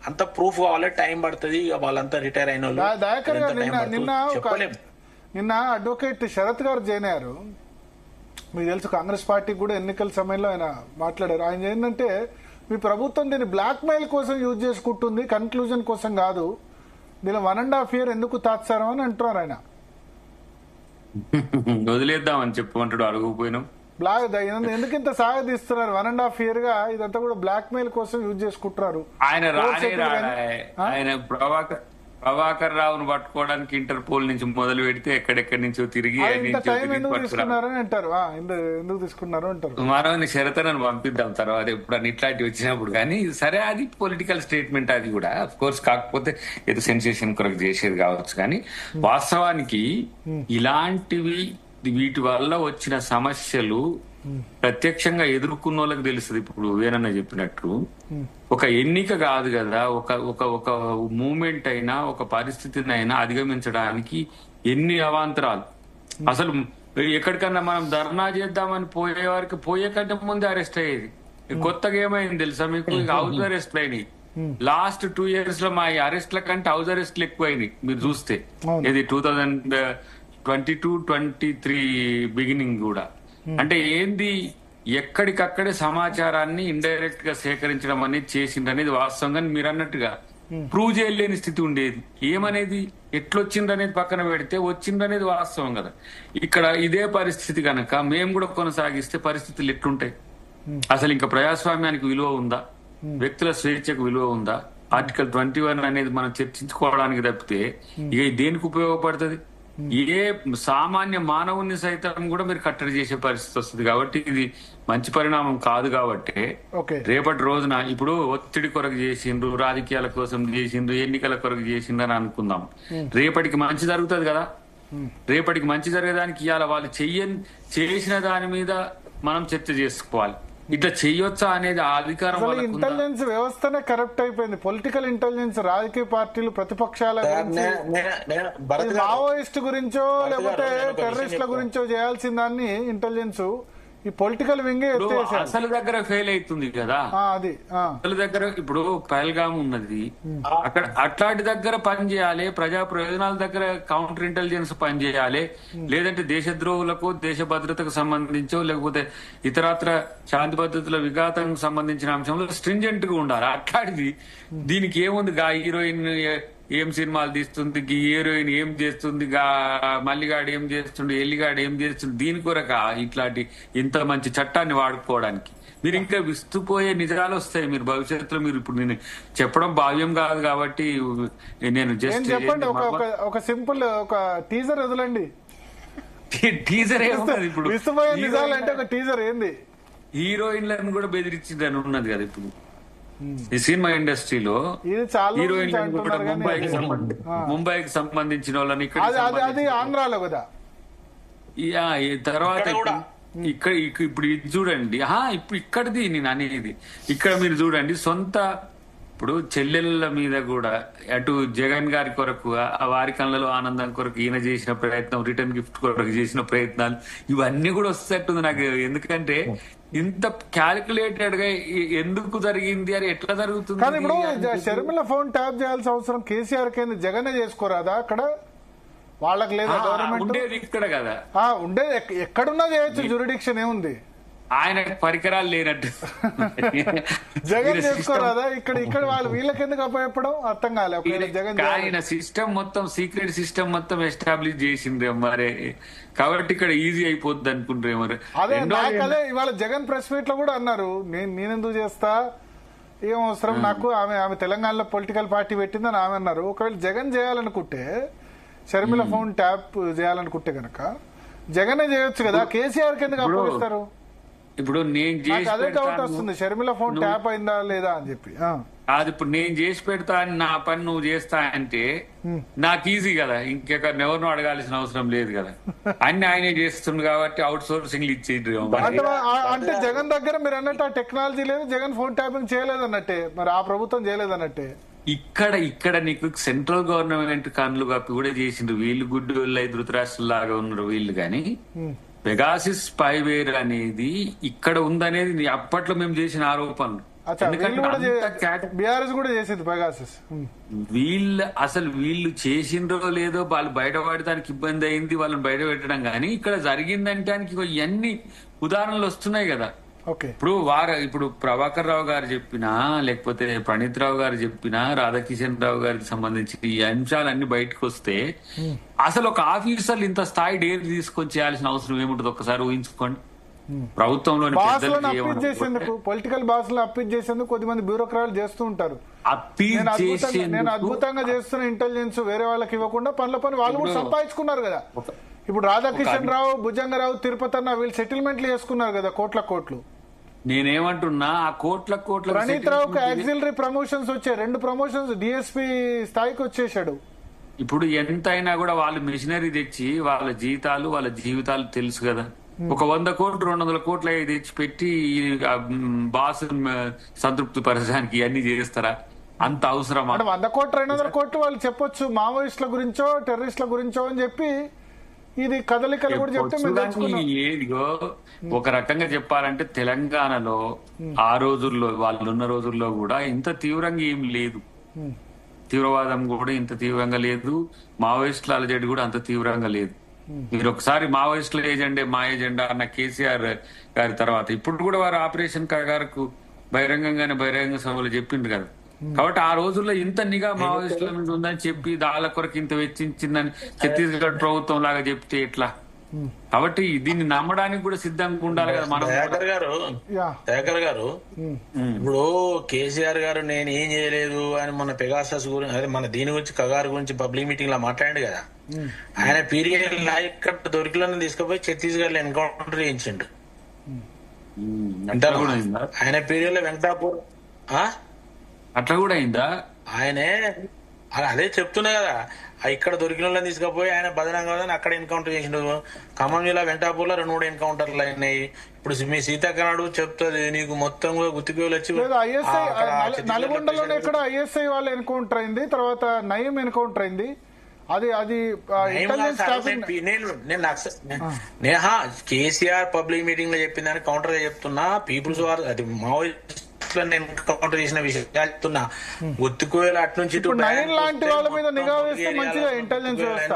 అంత ప్రూఫ్ కావాలి, టైం పడుతుంది. వాళ్ళంతా రిటైర్ అయిన వాళ్ళు దయాకర్ గారు చెప్పలేము. నిన్న అడ్వకేట్ శరత్ గారు జాయిన్ అయ్యారు. మీకు తెలుసు కాంగ్రెస్ పార్టీకి కూడా ఎన్నికల సమయంలో ఆయన మాట్లాడారు. ఆయన ఏంటంటే మీ ప్రభుత్వం దీన్ని బ్లాక్ మెయిల్ కోసం యూజ్ చేసుకుంటుంది, కన్క్లూజన్ కోసం కాదు, దీని 1.5 year ఎందుకు తాత్సారం అని అంటున్నారు ఆయన. వదిలేద్దామని చెప్పమంటాడు, అడుగుపోయినాం. ఎందుకు ఇంత సాగదీస్తున్నారు? 1.5 year గా ఇదంతా కూడా బ్లాక్ మెయిల్ కోసం యూజ్ చేసుకుంటున్నారు. ఆయన ప్రభాకర్ రావును పట్టుకోవడానికి ఇంటర్పోల్ నుంచి మొదలు పెడితే ఎక్కడెక్కడి నుంచో తిరిగి ఎందుకు తీసుకున్నారు అంటారు. మరో శరతనని పంపిద్దాం తర్వాత ఎప్పుడన్నా ఇట్లాంటివి వచ్చినప్పుడు. కానీ సరే, అది పొలిటికల్ స్టేట్మెంట్, అది కూడా అఫ్ కోర్స్. కాకపోతే ఏదో సెన్సేషన్ కొరకు చేసేది కావచ్చు. కానీ వాస్తవానికి ఇలాంటివి, వీటి వల్ల వచ్చిన సమస్యలు ప్రత్యక్షంగా ఎదుర్కొన్న వాళ్ళకి తెలుస్తుంది. ఇప్పుడు వేనన్న చెప్పినట్టు ఒక ఎన్నిక కాదు కదా, ఒక మూమెంట్ అయినా, ఒక పరిస్థితిని అయినా అధిగమించడానికి ఎన్ని అవాంతరాలు. అసలు ఎక్కడికన్నా మనం ధర్నా చేద్దామని పోయే వారికి పోయే కంటే ముందే అరెస్ట్ అయ్యేది. కొత్తగా ఏమైంది తెలుసా మీకు? హౌస్ అరెస్ట్లు అయినాయి. లాస్ట్ 2 years లో మా అరెస్ట్ల కంటే హౌస్ అరెస్ట్లు ఎక్కువైనాయి. మీరు చూస్తే ఇది 2022-23 బిగినింగ్ కూడా. అంటే ఏంది, ఎక్కడికక్కడే సమాచారాన్ని ఇండైరెక్ట్ గా సేకరించడం అనేది చేసిందనేది వాస్తవంగా మీరు అన్నట్టుగా ప్రూవ్ చేయలేని స్థితి ఉండేది. ఏమనేది ఎట్లొచ్చిందనేది పక్కన పెడితే వచ్చిందనేది వాస్తవం కదా. ఇక్కడ ఇదే పరిస్థితి కనుక మేము కూడా కొనసాగిస్తే పరిస్థితులు ఎట్లుంటాయి? అసలు ఇంకా ప్రజాస్వామ్యానికి విలువ ఉందా? వ్యక్తుల స్వేచ్ఛకు విలువ ఉందా? ఆర్టికల్ 21 అనేది మనం చర్చించుకోవడానికి తప్పితే ఇక దేనికి ఉపయోగపడుతుంది? ఏ సామాన్య మానవుని సైతం కూడా మీరు కట్టడి చేసే పరిస్థితి వస్తుంది. కాబట్టి ఇది మంచి పరిణామం కాదు. కాబట్టి రేపటి రోజున ఇప్పుడు ఒత్తిడి కొరకు చేసిండ్రు, రాజకీయాల కోసం చేసిండ్రు, ఎన్నికల కొరకు చేసిండ్రు అని అనుకుందాం. రేపటికి మంచి జరుగుతుంది కదా. రేపటికి మంచి జరిగేదానికి ఇవాళ వాళ్ళు చేసిన దాని మీద మనం చర్చ చేసుకోవాలి. ఇట్లా చెయ్యొచ్చా అనేది ఆ అధికారం. ఇంటెలిజెన్స్ వ్యవస్థనే కరప్ట్ అయిపోయింది. పొలిటికల్ ఇంటెలిజెన్స్, రాజకీయ పార్టీలు, ప్రతిపక్షాల గురించి, మావోయిస్ట్ గురించో లేకపోతే టెర్రరిస్టుల గురించో చేయాల్సిన దాన్ని ఇంటెలిజెన్స్ ఈ పొలిటికల్ వింగ్ అసలు దగ్గర ఫెయిల్ అవుతుంది కదా. అది అసలు దగ్గర ఇప్పుడు పహల్గామ్ ఉన్నది, అక్కడ అట్లాంటి దగ్గర పని చేయాలి. ప్రజా ప్రయోజనాల దగ్గర కౌంటర్ ఇంటెలిజెన్స్ పని చేయాలి. లేదంటే దేశద్రోహులకు, దేశ భద్రతకు సంబంధించో లేకపోతే ఇతరత్ర శాంతి భద్రతల విఘాతానికి సంబంధించిన అంశంలో స్ట్రింజెంట్ గా ఉండాలి. అట్లాంటిది దీనికి ఏముంది? గా హీరోయిన్ ఏం సినిమాలు తీస్తుంది, హీరోయిన్ ఏం చేస్తుంది, మల్లిగాడు ఏం చేస్తుండు, ఎల్లిగాడు ఏం చేస్తుండు, దీని కొరక ఇట్లాంటి ఇంత మంచి చట్టాన్ని వాడుకోవడానికి మీరు ఇంకా విస్తుపోయే నిజాలు వస్తాయి. మీరు భవిష్యత్తులో మీరు ఇప్పుడు నేను చెప్పడం భావ్యం కాదు కాబట్టి నేను జస్ట్ చెప్పండి. ఒక సింపుల్ ఒక టీజర్ వదలండి. టీజర్ ఏమున్నది ఇప్పుడు? విస్తుపోయే నిజాలు అంటే ఒక టీజర్ ఏంది? హీరోయిన్లను కూడా బెదిరించిందని ఉన్నది కదా ఇప్పుడు ఈ సినిమా ఇండస్ట్రీలో. హీరోయిన్ కూడా ముంబైకి సంబంధించిన వాళ్ళని అది ఆంధ్రాలో కదా. తర్వాత ఇక్కడ ఇప్పుడు ఇది చూడండి. ఇప్పుడు ఇక్కడిది నేను అనేది, ఇక్కడ మీరు చూడండి. సొంత ఇప్పుడు చెల్లెళ్ళ మీద కూడా అటు జగన్ గారి కొరకు, వారి కళ్ళలో ఆనందం కొరకు ఈయన చేసిన ప్రయత్నం, రిటర్న్ గిఫ్ట్ కొరకు చేసిన ప్రయత్నాలు ఇవన్నీ కూడా వస్తట్టుంది నాకు. ఎందుకంటే ఇంత క్యాలిక్యులేటెడ్ గా ఎందుకు జరిగింది అని, ఎట్లా జరుగుతుంది? కానీ ఇప్పుడు షర్మిల ఫోన్ ట్యాప్ చేయాల్సిన అవసరం కేసీఆర్ కి జగన్ చేసుకోరాదా? అక్కడ వాళ్ళకి లేదా గవర్నమెంట్ ఉండేది ఇక్కడ కదా. ఉండేది ఎక్కడున్నా చేయొచ్చు, జ్యూరిడిక్షన్ ఏముంది? ఆయన పరికరాలు లేనట్టు జగన్ చేసుకోరాదా? ఇక్కడ వాళ్ళు వీళ్ళకి ఎందుకు అప్పచెప్పడం అర్థం కాలేదు. జగన్ ఆయన సిస్టమ్ మొత్తం సీక్రెట్ సిస్టమ్ మొత్తం ఎస్టాబ్లిష్ చేసింది మరి. కాబట్టి ఇక్కడ ఈజీ అయిపోద్ది అనుకుంటే మరి. అదే ఇవాళ జగన్ ప్రెస్ మీట్ లో కూడా అన్నారు, నేనెందుకు చేస్తా, ఏం అవసరం నాకు. ఆమె తెలంగాణలో పొలిటికల్ పార్టీ పెట్టిందని ఆమె అన్నారు. ఒకవేళ జగన్ చేయాలనుకుంటే, షర్మిల ఫోన్ ట్యాప్ చేయాలనుకుంటే గనక జగనే చేయొచ్చు కదా. కేసీఆర్ కి ఎందుకు అప్పగిస్తారు? ఇప్పుడు నేను అదే డౌట్ వస్తుంది, షర్మిల ఫోన్ ట్యాప్ అయిందా లేదా అని చెప్పి. అది ఇప్పుడు నేను చేసి పెడతా అని నా పని నువ్వు చేస్తా అంటే నాకు ఈజీ కదా. ఇంకెక్కడ ఎవరినో అడగాల్సిన అవసరం లేదు కదా. అన్ని ఆయనే చేస్తుంది కాబట్టి అవుట్ సోర్సింగ్ ఇచ్చేది. అంటే జగన్ దగ్గర మీరు అన్నట్టు ఆ టెక్నాలజీ లేదు, జగన్ ఫోన్ ట్యాపింగ్ చేయలేదన్నట్టే, మరి ఆ ప్రభుత్వం చేయలేదన్నట్టే. ఇక్కడ నీకు సెంట్రల్ గవర్నమెంట్ కన్నులు కప్పి కూడా చేసిండ్రు. వీళ్ళు గుడ్డు వీళ్ళు ధృతరాష్ట్రలాగా ఉన్నారు వీళ్ళు. కానీ పెగాసిస్ స్పైవేర్ అనేది ఇక్కడ ఉందనేది అప్పట్లో మేము చేసిన ఆరోపణలు. బీఆర్ఎస్ కూడా చేసేది పెగాసస్. వీళ్ళు చేసిండ్రో లేదో వాళ్ళు బయటపడటానికి ఇబ్బంది అయింది వాళ్ళని బయట పెట్టడం, కానీ ఇక్కడ జరిగిందంటే ఇవన్నీ ఉదాహరణలు వస్తున్నాయి కదా. ఇప్పుడు ప్రభాకర్ రావు గారు చెప్పినా, లేకపోతే ప్రణీత్ రావు గారు చెప్పినా, రాధాకిషన్ రావు గారికి సంబంధించి ఈ అంశాలన్నీ బయటకు వస్తే అసలు ఒక ఆఫీసర్లు ఇంత స్థాయి డేర్ తీసుకొని చేయాల్సిన అవసరం ఏముంటుంది ఒక్కసారి ఊహించుకోండి. ప్రభుత్వంలోని పొలిటికల్ బాస్లను అప్పీల్ చేసేందుకు కొద్దిమంది బ్యూరోక్రాట్లు చేస్తూ ఉంటారు. నేను అద్భుతంగా చేస్తున్న ఇంటెలిజెన్స్ వేరే వాళ్ళకి ఇవ్వకుండా పనుల పని వాళ్ళు కూడా సంపాదించుకున్నారు కదా. ఇప్పుడు రాధాకిషన్ రావు, భుజంగరావు, తిరుపతి అన్న వీళ్ళు సెటిల్మెంట్లు చేసుకున్నారు కదా కోట్లు. నేనేమంటున్నా ఆ కోట్ల ప్రణీత్ రావుకి ఆక్సిలరీ ప్రమోషన్స్ వచ్చాయి, 2 ప్రమోషన్స్ డిఎస్పీ స్థాయికి వచ్చేసాడు. ఇప్పుడు ఎంతైనా కూడా వాళ్ళు మిషనరీ తెచ్చి వాళ్ళ జీతాలు వాళ్ళ జీవితాలు తెలుసు కదా. ఒక 100 కోట్లు 200 కోట్లు తెచ్చి పెట్టి బాస్ సంతృప్తి పరచడానికి ఇవన్నీ చేస్తారా? అంత అవసరమా? 100 కోట్లు 200 కోట్లు వాళ్ళు చెప్పొచ్చు మావోయిస్టుల గురించో టెర్రరిస్టుల గురించో అని చెప్పి ఇది కదలికలు కూడా చెప్తే ఏదిగో ఒక రకంగా చెప్పాలంటే తెలంగాణలో ఆ రోజుల్లో వాళ్ళు ఉన్న రోజుల్లో కూడా ఇంత తీవ్రంగా ఏం లేదు. తీవ్రవాదం కూడా ఇంత తీవ్రంగా లేదు, మావోయిస్టుల అలజడి కూడా అంత తీవ్రంగా లేదు. మీరు ఒకసారి మావోయిస్టుల మా ఏజెండా అన్న కేసీఆర్ గారి తర్వాత ఇప్పుడు కూడా వారు ఆపరేషన్ కగారుకు బహిరంగ సభలు చెప్పిండ్రు కదా. కాబట్టి ఆ రోజుల్లో ఇంత నిఘా మావోయిస్టుల మీద ఉందని చెప్పి దాళ్ళ కొరకు ఇంత వెచ్చించిందని ఛత్తీస్గఢ్ ప్రభుత్వం లాగా చెప్తే ఎట్లా? కాబట్టి దీన్ని నమ్మడానికి కూడా సిద్ధంగా ఉండాలి కదా మనం. దయాకర్ గారు ఇప్పుడు కేసీఆర్ గారు నేను ఏం చేయలేదు అని మన పెగాసస్ గురించి అదే మన దీని గురించి కగారు గురించి పబ్లిక్ మీటింగ్ లో మాట్లాడండి కదా. ఆయన పీరియడ్ ఇక్కడ దొరికిలను తీసుకుపోయి ఛత్తీస్గఢ్ లో ఎన్కౌంటర్ చేయించండు. ఆయన పీరియడ్ లో వెంకటాపూర్ అట్లా కూడా అయిందా? ఆయనే అదే చెప్తున్నా కదా, ఇక్కడ దొరికిన వాళ్ళని తీసుకుపోయి ఆయన బదనంగా అక్కడ ఎన్కౌంటర్ చేసిండు. ఖమ్మం జిల్లా వెంకటాపూర్ లో 2 ఎన్కౌంటర్లు అయినాయి. ఇప్పుడు మీ సీతాకనాడు చెప్తుంది నీకు మొత్తం కూడా గుర్తుకోలు వచ్చి నల్గొండలోనే ఇక్కడ ఐఎస్ఐ వాళ్ళు ఎన్కౌంటర్ అయింది, తర్వాత నయం ఎన్కౌంటర్ అయింది. అది నేహా కేసీఆర్ పబ్లిక్ మీటింగ్ లో చెప్పిన దాన్ని కౌంటర్ గా చెప్తున్నా. పీపుల్స్ వార్ అది మావోయిస్ట్ ఎన్కౌంటర్ చేసిన విషయాలు చెప్తున్నా. గుర్తుకోవాలి అట్నుంచి నయం లాంటి వాళ్ళ మీద నిఘా వేస్తే మంచిదే ఇంటెలిజెన్స్ వ్యవస్థ.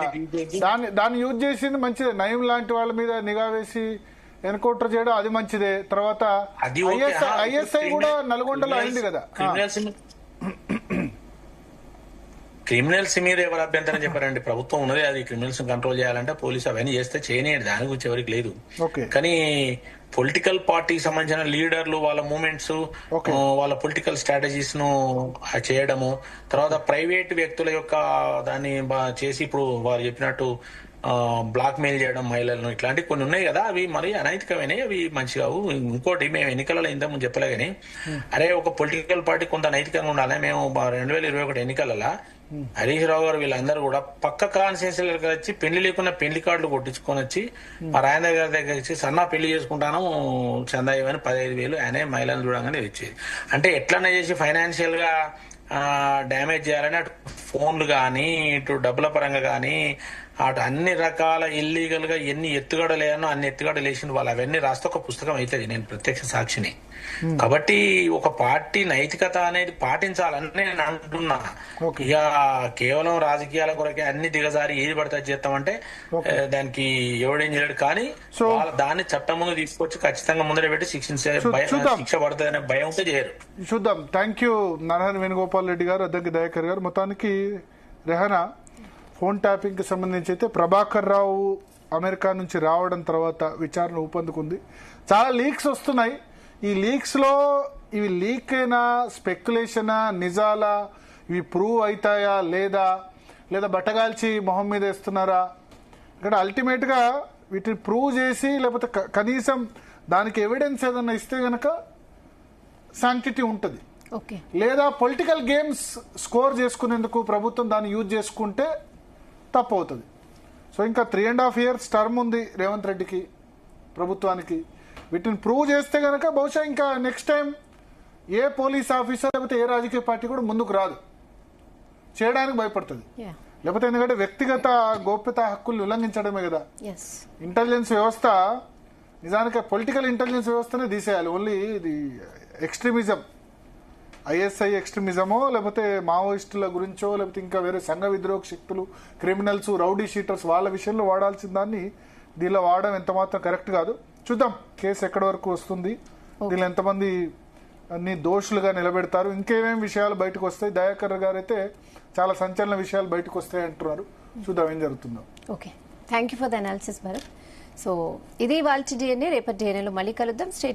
దాన్ని యూజ్ చేసింది మంచిదే. నయం లాంటి వాళ్ళ మీద నిఘా వేసి ఎన్కౌంటర్ చేయడం అది మంచిదే. తర్వాత ఐఎస్ఐ కూడా నల్గొండలో అయింది కదా. క్రిమినల్స్ మీద ఎవరు అభ్యంతరం చెప్పారండి? ప్రభుత్వం ఉన్నది, అది క్రిమినల్స్ కంట్రోల్ చేయాలంటే పోలీసు అవన్నీ చేస్తే చేయనియండి, దాని గురించి ఎవరికి లేదు. కానీ పొలిటికల్ పార్టీకి సంబంధించిన లీడర్లు వాళ్ళ మూవ్మెంట్స్ వాళ్ళ పొలిటికల్ స్ట్రాటజీస్ ను చేయడము, తర్వాత ప్రైవేట్ వ్యక్తుల యొక్క దాన్ని చేసి ఇప్పుడు వారు చెప్పినట్టు బ్లాక్ మెయిల్ చేయడం మహిళలను, ఇట్లాంటివి కొన్ని ఉన్నాయి కదా. అవి మరి అనైతికమైనవి, అవి మంచి కావు. ఇంకోటి మేము ఎన్నికలలో ఇంతకుముందు చెప్పలే కానీ అరే ఒక పొలిటికల్ పార్టీ కొంత నైతికంగా ఉండాలి. మేము 2021 ఎన్నికలలో హరీష్ రావు గారు వీళ్ళందరూ కూడా పక్క కాన్స్టిట్యూన్సీ వచ్చి పెళ్లి లేకుండా పెళ్లి కార్డులు కొట్టించుకొని వచ్చి మా రాజేంద్ర గారి దగ్గర వచ్చి సన్నా పెళ్లి చేసుకుంటాను చందా ఇవని 15,000 ఆయనే మహిళలను చూడగానే ఇచ్చేది. అంటే ఎట్లన్నా చేసి ఫైనాన్షియల్ గా డ్యామేజ్ చేయాలని అటు ఫోన్లు కానీ ఇటు డబ్బుల పరంగా కానీ అటు అన్ని రకాల ఇల్లీగల్ గా ఎన్ని ఎత్తుగడలేనో అన్ని ఎత్తుగడలు వేసింది వాళ్ళు. అవన్నీ రాస్తే ఒక పుస్తకం అవుతుంది, నేను ప్రత్యక్ష సాక్షిని. కాబట్టి ఒక పార్టీ నైతికత అనేది పాటించాలని నేను అంటున్నా. ఇక కేవలం రాజకీయాల కొరకే అన్ని దిగజారి ఏది పడితే చేస్తామంటే దానికి ఎవడేం చేయలేడు. కానీ దాన్ని చట్టం ముందు తీసుకొచ్చి ఖచ్చితంగా ముందర పెట్టి శిక్ష పడుతుంది అనే భయం ఉంటే చేయరు. చూద్దాం. థ్యాంక్ యూ నరహరి వేణుగోపాల్ రెడ్డి గారు, అద్దెకి దయాకర్ గారు. మొత్తానికి రెహనా ఫోన్ ట్యాపింగ్ కి సంబంధించి అయితే ప్రభాకర్ రావు అమెరికా నుంచి రావడం తర్వాత విచారణ ఊపందుకుంది. చాలా లీక్స్ వస్తున్నాయి. ఈ లీక్స్ లో ఇవి లీక్ అయినా స్పెక్యులేషనా నిజాలా, ఇవి ప్రూవ్ అవుతాయా లేదా బట్టగాల్చి మొహం మీద వేస్తున్నారా? ఇక్కడ అల్టిమేట్ గా వీటిని ప్రూవ్ చేసి లేకపోతే కనీసం దానికి ఎవిడెన్స్ ఏదన్నా ఇస్తే గనక శాంక్టిటీ ఉంటుంది. లేదా పొలిటికల్ గేమ్స్ స్కోర్ చేసుకునేందుకు ప్రభుత్వం దాన్ని యూజ్ చేసుకుంటే తప్పు అవుతుంది. సో ఇంకా 3.5 years టర్మ్ ఉంది రేవంత్ రెడ్డికి, ప్రభుత్వానికి. వీటిని ప్రూవ్ చేస్తే గనక బహుశా ఇంకా నెక్స్ట్ టైం ఏ పోలీస్ ఆఫీసర్ లేకపోతే ఏ రాజకీయ పార్టీ కూడా ముందుకు రాదు, చేయడానికి భయపడుతుంది. లేకపోతే ఎందుకంటే వ్యక్తిగత గోప్యత హక్కులు ఉల్లంఘించడమే కదా. ఇంటెలిజెన్స్ వ్యవస్థ నిజానికి పొలిటికల్ ఇంటెలిజెన్స్ వ్యవస్థనే తీసేయాలి. ఓన్లీ ఇది ఎక్స్ట్రీమిజం ఐఎస్ఐ ఎక్స్ట్రీమిజమో లేకపోతే మావోయిస్టుల గురించో లేకపోతే ఇంకా వేరే సంఘ విద్రోహ శక్తులు, క్రిమినల్స్, రౌడీ షీటర్స్ వాళ్ళ విషయంలో వాడాల్సిన దాన్ని దీనిలో వాడడం ఎంత మాత్రం కరెక్ట్ కాదు. చూద్దాం కేసు ఎక్కడి వరకు వస్తుంది, దీనిలో ఎంతమంది అన్ని దోషులుగా నిలబెడతారు, ఇంకేమేమి విషయాలు బయటకు వస్తాయి. దయాకర్ గారు అయితే చాలా సంచలన విషయాలు బయటకు వస్తాయి అంటున్నారు. చూద్దాం ఏం జరుగుతుందో. Okay, thank you for the analysis Bharat. So ఇది వాళ్ళ DNA. రేపటి DNA లో మళ్ళీ కలుద్దాం. స్టే